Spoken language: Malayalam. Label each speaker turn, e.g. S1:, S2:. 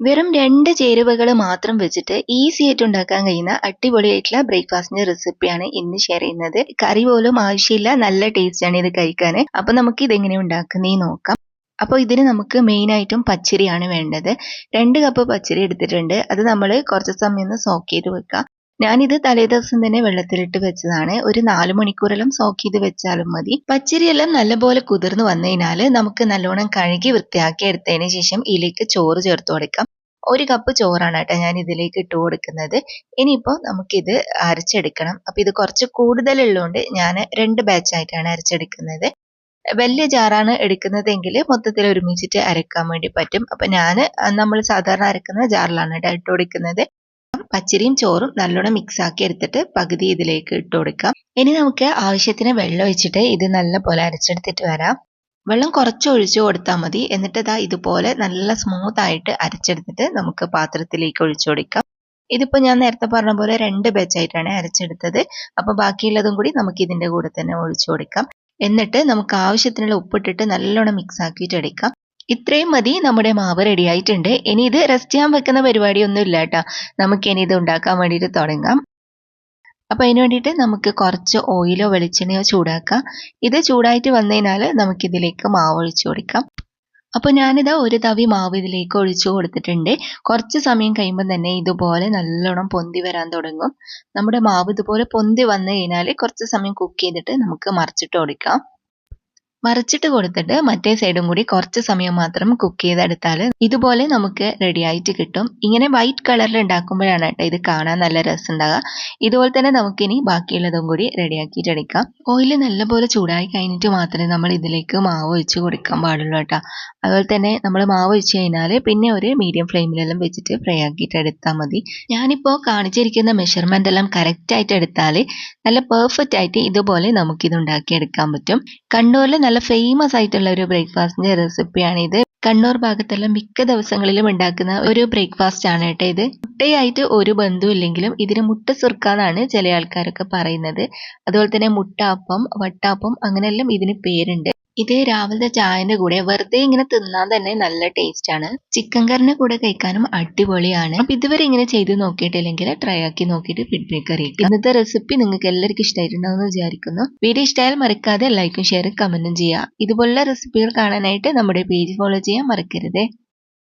S1: വെറും 2 ചേരുവകൾ മാത്രം വെച്ചിട്ട് ഈസി ആയിട്ട് ഉണ്ടാക്കാൻ കഴിയുന്ന അടിപൊളിയായിട്ടുള്ള ബ്രേക്ക്ഫാസ്റ്റിന്റെ റെസിപ്പിയാണ് ഇന്ന് ഷെയർ ചെയ്യുന്നത്. കറി പോലും ആവശ്യമില്ല, നല്ല ടേസ്റ്റ് ആണ് ഇത് കഴിക്കാൻ. അപ്പൊ നമുക്ക് ഇതെങ്ങനെ ഉണ്ടാക്കുന്നതെന്ന് നോക്കാം. അപ്പോൾ ഇതിന് നമുക്ക് മെയിൻ ആയിട്ടും പച്ചരിയാണ് വേണ്ടത്. 2 കപ്പ് പച്ചരി എടുത്തിട്ടുണ്ട്. അത് നമ്മൾ കുറച്ച് സമയം ഒന്ന് സോക്ക് ചെയ്ത് വെക്കാം. ഞാനിത് തലേദിവസം തന്നെ വെള്ളത്തിലിട്ട് വെച്ചതാണ്. ഒരു 4 മണിക്കൂറെല്ലാം സോക്ക് ചെയ്ത് വെച്ചാലും മതി. പച്ചരിയെല്ലാം നല്ലപോലെ കുതിർന്ന് വന്നു കഴിഞ്ഞാൽ നമുക്ക് നല്ലോണം കഴുകി വൃത്തിയാക്കി എടുത്തതിന് ശേഷം ഇതിലേക്ക് ചോറ് ചേർത്ത് കൊടുക്കാം. 1 കപ്പ് ചോറാണ് കേട്ടോ ഞാൻ ഇതിലേക്ക് ഇട്ട് കൊടുക്കുന്നത്. ഇനിയിപ്പോൾ നമുക്കിത് അരച്ചെടുക്കണം. അപ്പോൾ ഇത് കുറച്ച് കൂടുതലുള്ളതുകൊണ്ട് ഞാൻ 2 ബാച്ചായിട്ടാണ് അരച്ചെടുക്കുന്നത്. വലിയ ജാറാണ് എടുക്കുന്നതെങ്കിൽ മൊത്തത്തിൽ ഒരുമിച്ചിട്ട് അരക്കാൻ വേണ്ടി പറ്റും. അപ്പോൾ ഞാൻ നമ്മൾ സാധാരണ അരക്കുന്ന ജാറിലാണ് കേട്ടോ ഇട്ട് കൊടുക്കുന്നത്. പച്ചരിയും ചോറും നല്ലോണം മിക്സ് ആക്കി എടുത്തിട്ട് പകുതി ഇതിലേക്ക് ഇട്ട് കൊടുക്കാം. ഇനി നമുക്ക് ആവശ്യത്തിന് വെള്ളം ഒഴിച്ചിട്ട് ഇത് നല്ല പോലെ അരച്ചെടുത്തിട്ട് വരാം. വെള്ളം കുറച്ച് ഒഴിച്ചു കൊടുത്താൽ മതി. എന്നിട്ട് ഇതാ ഇതുപോലെ നല്ല സ്മൂത്ത് ആയിട്ട് അരച്ചെടുത്തിട്ട് നമുക്ക് പാത്രത്തിലേക്ക് ഒഴിച്ചു കൊടുക്കാം. ഇതിപ്പോൾ ഞാൻ നേരത്തെ പറഞ്ഞ പോലെ 2 ബാച്ചായിട്ടാണ് അരച്ചെടുത്തത്. അപ്പോൾ ബാക്കിയുള്ളതും കൂടി നമുക്ക് ഇതിൻ്റെ കൂടെ തന്നെ ഒഴിച്ചു കൊടുക്കാം. എന്നിട്ട് നമുക്ക് ആവശ്യത്തിനുള്ള ഉപ്പിട്ടിട്ട് നല്ലോണം മിക്സ് ആക്കിയിട്ട് എടുക്കാം. ഇത്രയും മതി, നമ്മുടെ മാവ് റെഡി ആയിട്ടുണ്ട്. ഇനി ഇത് റെസ്റ്റ് ചെയ്യാൻ വെക്കുന്ന പരിപാടിയൊന്നും ഇല്ല കേട്ടോ. നമുക്കിനി ഇത് ഉണ്ടാക്കാൻ വേണ്ടിയിട്ട് തുടങ്ങാം. അപ്പോൾ അതിന് വേണ്ടിയിട്ട് നമുക്ക് കുറച്ച് ഓയിലോ വെളിച്ചെണ്ണയോ ചൂടാക്കാം. ഇത് ചൂടായിട്ട് വന്നു കഴിഞ്ഞാൽ നമുക്കിതിലേക്ക് മാവ് ഒഴിച്ചു കൊടുക്കാം. അപ്പോൾ ഞാനിതാ ഒരു തവി മാവ് ഇതിലേക്ക് ഒഴിച്ചു കൊടുത്തിട്ടുണ്ട്. കുറച്ച് സമയം കഴിയുമ്പോൾ തന്നെ ഇതുപോലെ നല്ലോണം പൊന്തി വരാൻ തുടങ്ങും. നമ്മുടെ മാവ് ഇതുപോലെ പൊന്തി വന്നു കഴിഞ്ഞാൽ കുറച്ച് സമയം കുക്ക് ചെയ്തിട്ട് നമുക്ക് മറിച്ചിട്ട് കൊടുക്കാം. മറിച്ചിട്ട് കൊടുത്തിട്ട് മറ്റേ സൈഡും കൂടി കുറച്ച് സമയം മാത്രം കുക്ക് ചെയ്തെടുത്താൽ ഇതുപോലെ നമുക്ക് റെഡി ആയിട്ട് കിട്ടും. ഇങ്ങനെ വൈറ്റ് കളറിൽ ഉണ്ടാക്കുമ്പോഴാണ് കേട്ടോ ഇത് കാണാൻ നല്ല രസം ഉണ്ടാകുക. ഇതുപോലെ തന്നെ നമുക്കിനി ബാക്കിയുള്ളതും കൂടി റെഡിയാക്കിയിട്ട് എടുക്കാം. ഓയിൽ നല്ലപോലെ ചൂടായി കഴിഞ്ഞിട്ട് മാത്രമേ നമ്മൾ ഇതിലേക്ക് മാവ് ഒഴിച്ച് കൊടുക്കാൻ പാടുള്ളൂ കേട്ടോ. അതുപോലെ തന്നെ നമ്മൾ മാവ് ഒഴിച്ച് കഴിഞ്ഞാൽ പിന്നെ ഒരു മീഡിയം ഫ്ലെയിമിലെല്ലാം വെച്ചിട്ട് ഫ്രൈ ആക്കിയിട്ട് എടുത്താൽ മതി. ഞാനിപ്പോൾ കാണിച്ചിരിക്കുന്ന മെഷർമെൻ്റ് എല്ലാം കറക്റ്റായിട്ട് എടുത്താൽ നല്ല പെർഫെക്റ്റ് ആയിട്ട് ഇതുപോലെ നമുക്കിത് ഉണ്ടാക്കിയെടുക്കാൻ പറ്റും. കണ്ണൂരിൽ നല്ല ഫേമസ് ആയിട്ടുള്ള ഒരു ബ്രേക്ക്ഫാസ്റ്റിന്റെ റെസിപ്പിയാണിത്. കണ്ണൂർ ഭാഗത്തെല്ലാം മിക്ക ദിവസങ്ങളിലും ഉണ്ടാക്കുന്ന ഒരു ബ്രേക്ക്ഫാസ്റ്റ് ആണ് കേട്ടോ ഇത്. മുട്ടയായിട്ട് ഒരു ബന്ധവും ഇല്ലെങ്കിലും ഇതിന് മുട്ട സുർക്കാന്നാണ് ചില ആൾക്കാരൊക്കെ പറയുന്നത്. അതുപോലെ തന്നെ മുട്ടാപ്പം, വട്ടാപ്പം അങ്ങനെയെല്ലാം ഇതിന് പേരുണ്ട്. ഇത് രാവിലത്തെ ചായന്റെ കൂടെ വെറുതെ ഇങ്ങനെ തിന്നാൻ തന്നെ നല്ല ടേസ്റ്റ് ആണ്. ചിക്കൻ കറിന്റെ കൂടെ കഴിക്കാനും അടിപൊളിയാണ്. അപ്പൊ ഇതുവരെ ഇങ്ങനെ ചെയ്ത് നോക്കിയിട്ടില്ലെങ്കിൽ ട്രൈ ആക്കി നോക്കിയിട്ട് ഫീഡ്ബാക്ക് അറിയിക്കും. ഇന്നത്തെ റെസിപ്പി നിങ്ങൾക്ക് എല്ലാവർക്കും ഇഷ്ടമായിട്ടുണ്ടാവുമെന്ന് വിചാരിക്കുന്നു. വീഡിയോ ഇഷ്ടമായാൽ മറക്കാതെ ലൈക്കും ഷെയറും കമന്റും ചെയ്യുക. ഇതുപോലുള്ള റെസിപ്പികൾ കാണാനായിട്ട് നമ്മുടെ പേജ് ഫോളോ ചെയ്യാൻ മറക്കരുത്.